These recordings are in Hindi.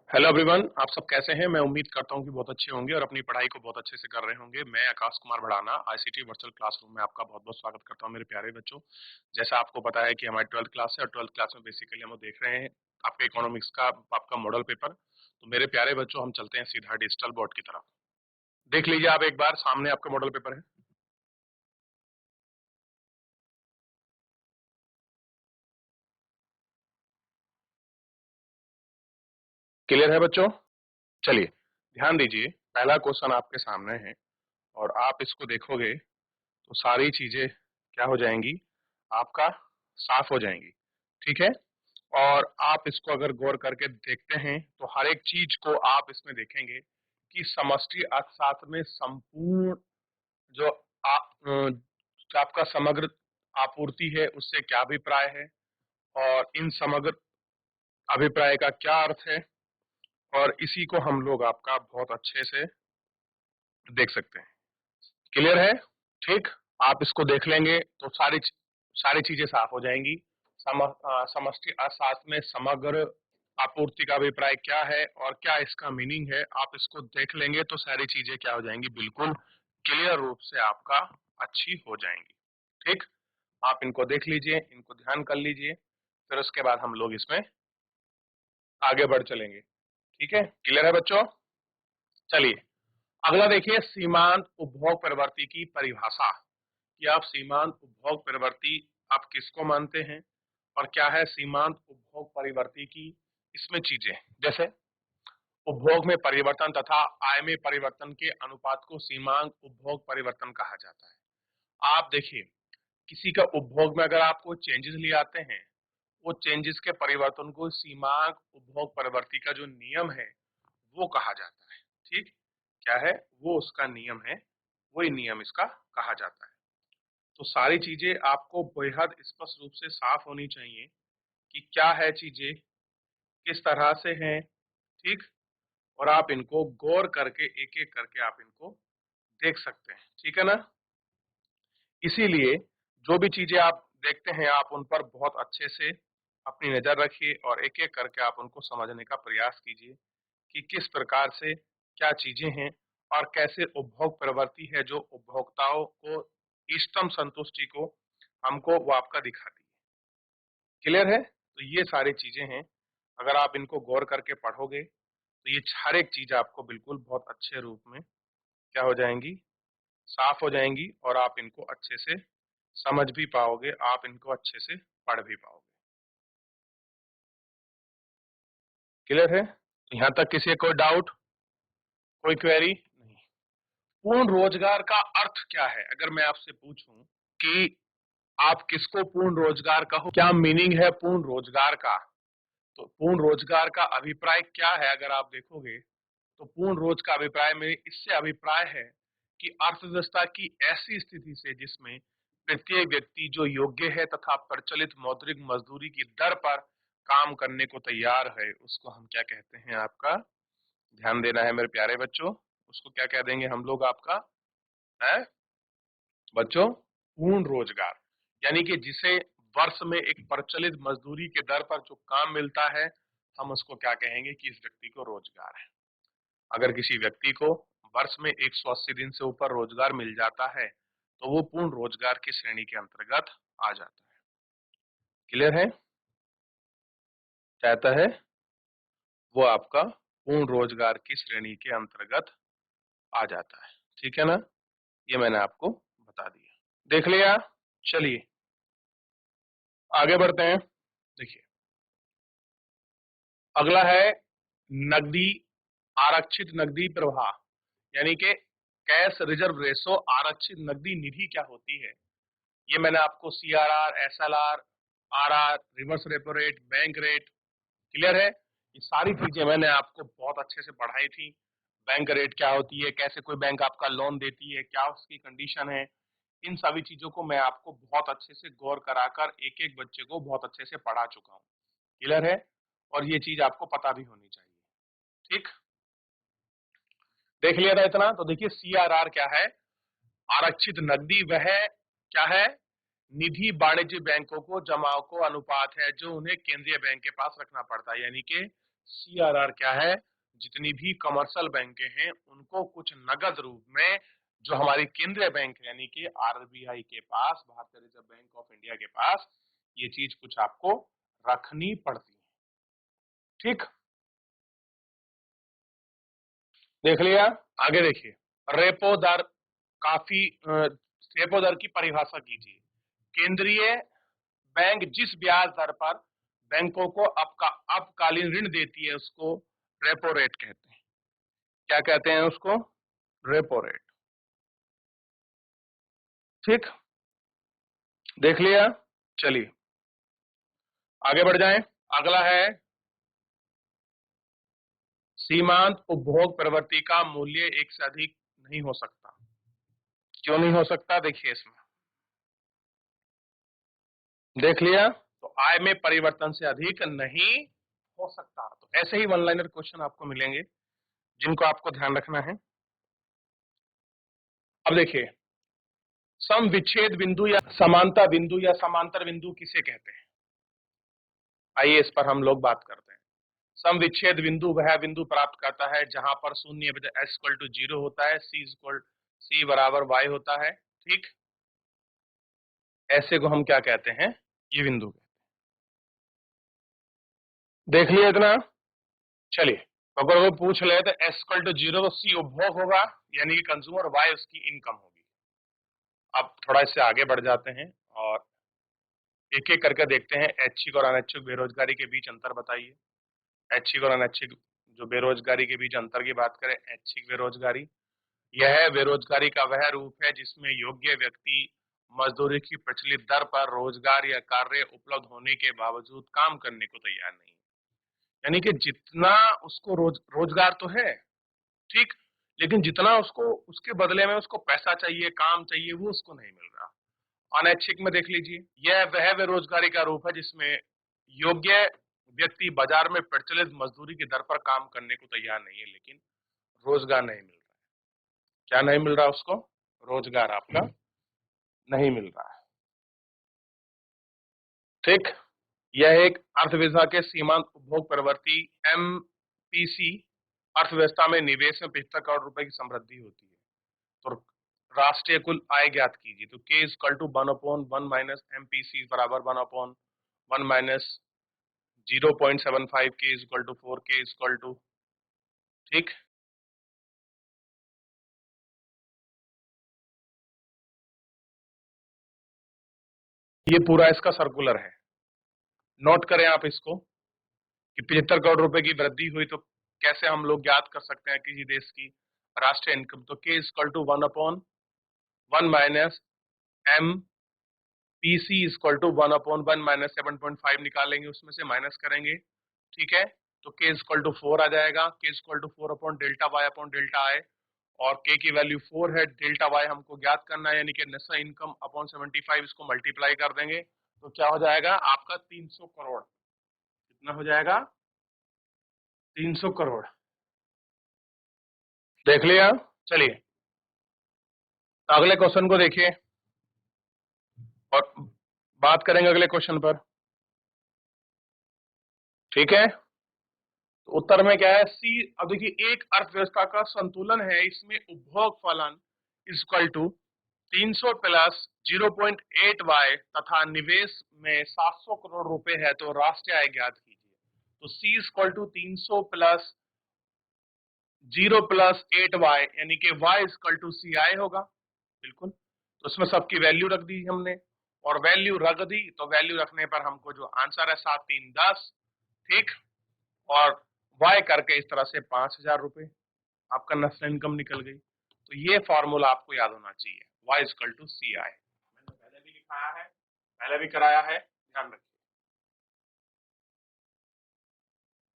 हेलो एवरीवन, आप सब कैसे हैं? मैं उम्मीद करता हूं कि बहुत अच्छे होंगे और अपनी पढ़ाई को बहुत अच्छे से कर रहे होंगे। मैं Akash Kumar Bhadana ICT virtual classroom में आपका बहुत बहुत स्वागत करता हूं मेरे प्यारे बच्चों। जैसा आपको पता है कि हमारी 12th क्लास है और 12th क्लास में बेसिकली हम लोग देख रहे हैं आपके इकोनॉमिक्स का आपका मॉडल पेपर। तो मेरे प्यारे बच्चों, हम चलते हैं सीधा डिजिटल बोर्ड की तरफ। देख लीजिए आप एक बार, सामने आपका मॉडल पेपर है। क्लियर है बच्चों? चलिए ध्यान दीजिए, पहला क्वेश्चन आपके सामने है और आप इसको देखोगे तो सारी चीजें क्या हो जाएंगी, आपका साफ हो जाएंगी। ठीक है? और आप इसको अगर गौर करके देखते हैं तो हर एक चीज को आप इसमें देखेंगे कि समष्टि अर्थशास्त्र में संपूर्ण जो जो आपका समग्र आपूर्ति है उससे क्या अभिप्राय है और इन समग्र अभिप्राय का क्या अर्थ है, और इसी को हम लोग आपका बहुत अच्छे से देख सकते हैं। क्लियर है? ठीक, आप इसको देख लेंगे तो सारी चीजें साफ हो जाएंगी। समष्टि अर्थशास्त्र में समग्र आपूर्ति का अभिप्राय क्या है और क्या इसका मीनिंग है, आप इसको देख लेंगे तो सारी चीजें क्या हो जाएंगी, बिल्कुल क्लियर रूप से आपका अच्छी हो जाएंगी। ठीक, आप इनको देख लीजिए, इनको ध्यान कर लीजिए, फिर उसके बाद हम लोग इसमें आगे बढ़ चलेंगे। ठीक है? क्लियर है बच्चों? चलिए अगला देखिए, सीमांत उपभोग प्रवृत्ति की परिभाषा। कि आप सीमांत उपभोग प्रवृत्ति आप किसको मानते हैं और क्या है सीमांत उपभोग परिवर्ती की इसमें चीजें, जैसे उपभोग में परिवर्तन तथा आय में परिवर्तन के अनुपात को सीमांत उपभोग परिवर्तन कहा जाता है। आप देखिए, किसी का उपभोग में अगर आपको चेंजेस ले आते हैं, वो चेंजेस के परिवर्तन को सीमांत उपभोग परिवर्ती का जो नियम है वो कहा जाता है। ठीक, क्या है वो उसका नियम है, वही नियम इसका कहा जाता है। तो सारी चीजें आपको बेहद स्पष्ट रूप से साफ होनी चाहिए कि क्या है चीजें, किस तरह से हैं। ठीक, और आप इनको गौर करके एक एक करके आप इनको देख सकते हैं। ठीक है ना? इसीलिए जो भी चीजें आप देखते हैं आप उन पर बहुत अच्छे से अपनी नजर रखिए और एक एक करके आप उनको समझने का प्रयास कीजिए कि किस प्रकार से क्या चीजें हैं और कैसे उपभोग प्रवृत्ति है जो उपभोक्ताओं को इष्टतम संतुष्टि को हमको वो आपका दिखाती है। क्लियर है? तो ये सारी चीजें हैं, अगर आप इनको गौर करके पढ़ोगे तो ये हर एक चीज आपको बिल्कुल बहुत अच्छे रूप में क्या हो जाएंगी, साफ हो जाएंगी और आप इनको अच्छे से समझ भी पाओगे, आप इनको अच्छे से पढ़ भी पाओगे। क्लियर है? तो यहाँ तक किसी कोई डाउट, कोई क्वेरी नहीं? पूर्ण रोजगार का अर्थ क्या है? अगर मैं आपसे पूछूं कि आप किसको पूर्ण रोजगार कहो, क्या मीनिंग है पूर्ण रोजगार का, तो पूर्ण रोजगार का अभिप्राय क्या है? अगर आप देखोगे तो पूर्ण रोज का अभिप्राय में इससे अभिप्राय है कि अर्थव्यवस्था की ऐसी स्थिति से जिसमें प्रत्येक व्यक्ति जो योग्य है तथा प्रचलित मौद्रिक मजदूरी की दर पर काम करने को तैयार है, उसको हम क्या कहते हैं, आपका ध्यान देना है मेरे प्यारे बच्चों, उसको क्या कह देंगे हम लोग आपका, है बच्चों, पूर्ण रोजगार। यानी कि जिसे वर्ष में एक प्रचलित मजदूरी के दर पर जो काम मिलता है, हम उसको क्या कहेंगे कि इस व्यक्ति को रोजगार है। अगर किसी व्यक्ति को वर्ष में 180 दिन से ऊपर रोजगार मिल जाता है तो वो पूर्ण रोजगार की श्रेणी के अंतर्गत आ जाता है। क्लियर है? चाहता है वो आपका पूर्ण रोजगार की श्रेणी के अंतर्गत आ जाता है। ठीक है ना? ये मैंने आपको बता दिया, देख लिया। चलिए आगे बढ़ते हैं। देखिए अगला है नकदी, आरक्षित नकदी प्रवाह, यानी कि कैश रिजर्व रेशो, आरक्षित नकदी निधि क्या होती है। ये मैंने आपको CRR, SLR, RR, reverse repo rate, bank rate, clear है, ये सारी चीजें मैंने आपको बहुत अच्छे से पढ़ाई थी। बैंक रेट क्या होती है, कैसे कोई बैंक आपका लोन देती है, क्या उसकी कंडीशन है, इन सभी चीजों को मैं आपको बहुत अच्छे से गौर कराकर एक एक बच्चे को बहुत अच्छे से पढ़ा चुका हूँ। क्लियर है? और ये चीज आपको पता भी होनी चाहिए। ठीक, देख लिया था इतना? तो देखिए सीआरआर क्या है, आरक्षित नकदी वह क्या है, निधि वाणिज्य बैंकों को जमाओं को अनुपात है जो उन्हें केंद्रीय बैंक के पास रखना पड़ता है, यानी कि CRR क्या है? जितनी भी कमर्शियल बैंकें हैं उनको कुछ नगद रूप में जो हमारी केंद्रीय बैंक है यानी कि RBI के पास, भारतीय रिजर्व बैंक ऑफ इंडिया के पास, ये चीज कुछ आपको रखनी पड़ती है। ठीक, देख लिया। आगे देखिए, रेपो दर काफी रेपो दर की परिभाषा कीजिए। केंद्रीय बैंक जिस ब्याज दर पर बैंकों को अल्पकालीन ऋण देती है उसको रेपो रेट कहते हैं। क्या कहते हैं उसको? Repo rate. ठीक, देख लिया। चलिए आगे बढ़ जाएं। अगला है सीमांत उपभोग प्रवृत्ति का मूल्य एक से अधिक नहीं हो सकता। क्यों नहीं हो सकता? देखिए इसमें देख लिया, तो आय में परिवर्तन से अधिक नहीं हो सकता। तो ऐसे ही वन लाइनर क्वेश्चन आपको मिलेंगे जिनको आपको ध्यान रखना है। अब देखिए, सम विच्छेद बिंदु या समानता बिंदु या समांतर बिंदु किसे कहते हैं? आइए इस पर हम लोग बात करते हैं। सम विच्छेद बिंदु वह बिंदु प्राप्त करता है जहां पर शून्य एस इक्वल टू जीरो होता है, सी बराबर वाई होता है। ठीक, ऐसे को हम क्या कहते हैं? ये बिंदु। देख लिया इतना। चलिए, तो अगर वो पूछ ले तो एस इक्वल टू जीरो तो सी उपभोग होगा यानी कि कंज्यूमर, वाई उसकी इनकम होगी। अब थोड़ा इससे आगे बढ़ जाते हैं और एक एक करके देखते हैं। ऐच्छिक और अनैच्छिक बेरोजगारी के बीच अंतर बताइए। ऐच्छिक और अनैच्छिक जो बेरोजगारी के बीच अंतर की बात करें, ऐच्छिक बेरोजगारी यह बेरोजगारी का वह रूप है जिसमें योग्य व्यक्ति मजदूरी की प्रचलित दर पर रोजगार या कार्य उपलब्ध होने के बावजूद काम करने को तैयार नहीं। यानी कि जितना उसको रोजगार तो है, ठीक, लेकिन जितना उसको उसके बदले में उसको पैसा चाहिए, काम चाहिए, वो उसको नहीं मिल रहा। अनैच्छिक में देख लीजिए, यह वह बेरोजगारी का रूप है जिसमें योग्य व्यक्ति बाजार में प्रचलित मजदूरी की दर पर काम करने को तैयार नहीं है लेकिन रोजगार नहीं मिल रहा है। क्या नहीं मिल रहा उसको? रोजगार आपका नहीं मिल रहा है। ठीक, यह एक अर्थव्यवस्था के सीमांत उपभोग प्रवृत्ति MPC अर्थव्यवस्था में निवेश में 75 करोड़ रुपए की समृद्धि होती है। तो राष्ट्रीय कुल आय ज्ञात कीजिए। तो K equal to 1/1 minus MPC बराबर 1/1 minus 0.75, K equal to 4, K equal to, ठीक, ये पूरा इसका सर्कुलर है। नोट करें आप इसको कि 75 करोड़ रुपए की वृद्धि हुई तो कैसे हम लोग ज्ञात कर सकते हैं किसी देश की राष्ट्रीय इनकम? तो K equal to 1/1 minus M PC equal to 1/1 minus 7.5 निकालेंगे, उसमें से माइनस करेंगे। ठीक है, तो K इक्वल टू 4 आ जाएगा। K equal to 4 upon delta Y upon delta I, और K की वैल्यू 4 है, डेल्टा वाई हमको ज्ञात करना है यानी कि नेशनल इनकम अपॉन 75, इसको मल्टीप्लाई कर देंगे तो क्या हो जाएगा आपका? 300 करोड़। कितना हो जाएगा? 300 करोड़। देख लिया। चलिए तो अगले क्वेश्चन को देखिए और बात करेंगे अगले क्वेश्चन पर। ठीक है, तो उत्तर में क्या है? सी। अब देखिए, एक अर्थव्यवस्था का संतुलन है, इसमें उपभोग फलन इक्वल टू 300 प्लस 0.8 वाई तथा निवेश में 700 करोड़ रुपए है। तो राष्ट्रीय आय ज्ञात कीजिए। तो सी इक्वल टू 300 प्लस 0+8 वाई यानी कि वाई इक्वल टू सी आई होगा। बिल्कुल, तो उसमें सबकी वैल्यू रख दी हमने, और वैल्यू रख दी तो वैल्यू रखने पर हमको जो आंसर है 7×3=10। ठीक, और वाई करके इस तरह से 5,000 रुपए आपका नेशनल इनकम निकल गई। तो ये फॉर्मूला आपको याद होना चाहिए, वाई इक्वल टू सी आई। मैंने पहले भी लिखाया है, पहले भी कराया है, ध्यान रखिए।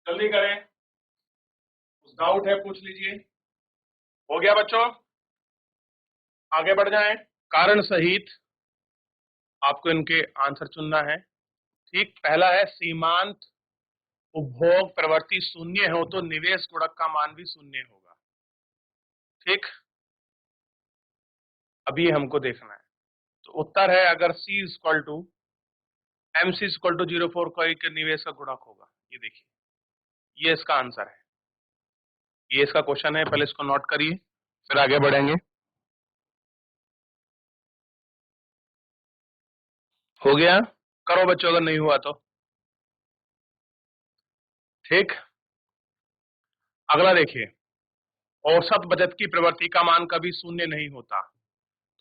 जल्दी करें, कुछ डाउट है पूछ लीजिए। हो गया बच्चों? आगे बढ़ जाएं। कारण सहित आपको इनके आंसर चुनना है। ठीक, पहला है सीमांत उपभोग प्रवृत्ति शून्य हो तो निवेश गुणक का मान भी शून्य होगा। ठीक, अभी हमको देखना है। तो उत्तर है अगर C equal to MC equal to 0.4 का एक निवेश का गुणक होगा। ये देखिए, ये इसका आंसर है, ये इसका क्वेश्चन है, पहले इसको नोट करिए फिर आगे बढ़ेंगे। हो गया? करो बच्चों अगर नहीं हुआ तो। ठीक, अगला देखिए, औसत बचत की प्रवृत्ति का मान कभी शून्य नहीं होता।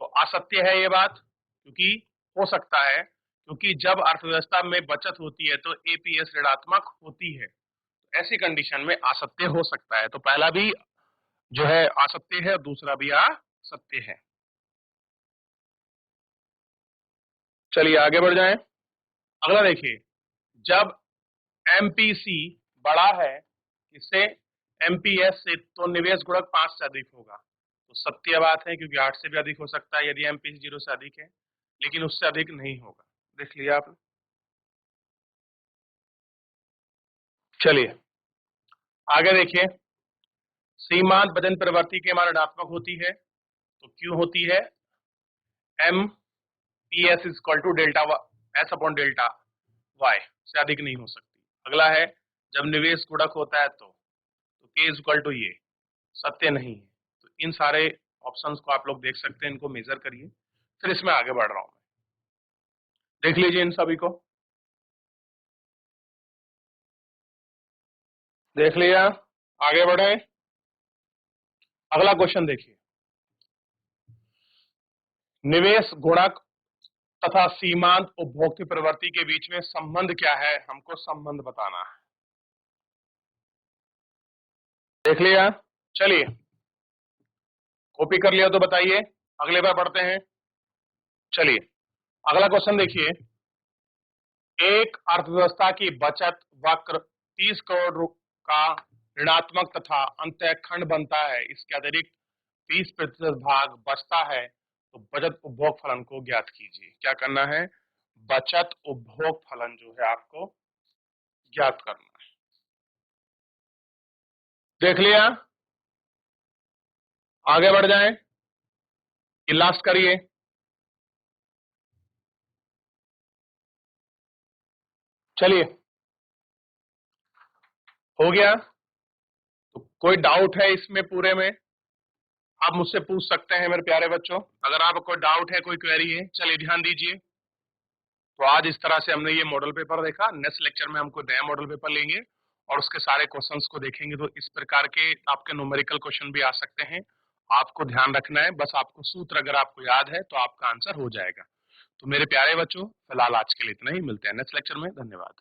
तो असत्य है ये बात, क्योंकि हो सकता है, क्योंकि जब अर्थव्यवस्था में बचत होती है तो एपीएस ऋणात्मक होती है, ऐसी कंडीशन में असत्य हो सकता है। तो पहला भी जो है असत्य है और दूसरा भी असत्य है। चलिए आगे बढ़ जाएं। अगला देखिए, जब एमपीसी बड़ा है इससे एमपीएस से, तो निवेश गुणक 5 से अधिक होगा। तो सत्य बात है, क्योंकि 8 से भी अधिक हो सकता है यदि एमपीसी 0 से अधिक है, लेकिन उससे अधिक नहीं होगा। देख लिया आपने। चलिए आगे देखिए, सीमांत वजन प्रवृत्ति के मान ऋणात्मक होती है, तो क्यों होती है? M P S equal to delta S upon delta Y से अधिक नहीं हो सकती। अगला है, जब निवेश गुणक होता है तो के इक्वल टू ये, सत्य नहीं है। तो इन सारे ऑप्शंस को आप लोग देख सकते हैं, इनको मेजर करिए, फिर इसमें आगे बढ़ रहा हूं मैं। देख लीजिए इन सभी को, देख लिया, आगे बढ़े। अगला क्वेश्चन देखिए, निवेश गुणक तथा सीमांत उपभोक्ता प्रवृत्ति के बीच में संबंध क्या है, हमको संबंध बताना है। देख लिया? चलिए, कॉपी कर लिया तो बताइए, अगले बार बढ़ते हैं। चलिए अगला क्वेश्चन देखिए, एक अर्थव्यवस्था की बचत वक्र 30 करोड़ का ऋणात्मक तथा अंतः खंड बनता है, इसके अतिरिक्त 30% भाग बचता है, तो बचत उपभोग फलन को ज्ञात कीजिए। क्या करना है? बचत उपभोग फलन जो है आपको ज्ञात करना है। देख लिया? आगे बढ़ जाएं, ये लास्ट करिए। चलिए हो गया? तो कोई डाउट है इसमें पूरे में? आप मुझसे पूछ सकते हैं मेरे प्यारे बच्चों, अगर आपको कोई डाउट है, कोई क्वेरी है। चलिए ध्यान दीजिए, तो आज इस तरह से हमने ये मॉडल पेपर देखा। नेक्स्ट लेक्चर में हमको नया मॉडल पेपर लेंगे और उसके सारे क्वेश्चंस को देखेंगे। तो इस प्रकार के आपके न्यूमेरिकल क्वेश्चन भी आ सकते हैं, आपको ध्यान रखना है। बस आपको सूत्र अगर आपको याद है तो आपका आंसर हो जाएगा। तो मेरे प्यारे बच्चों, फिलहाल आज के लिए इतना ही, मिलते हैं नेक्स्ट लेक्चर में। धन्यवाद।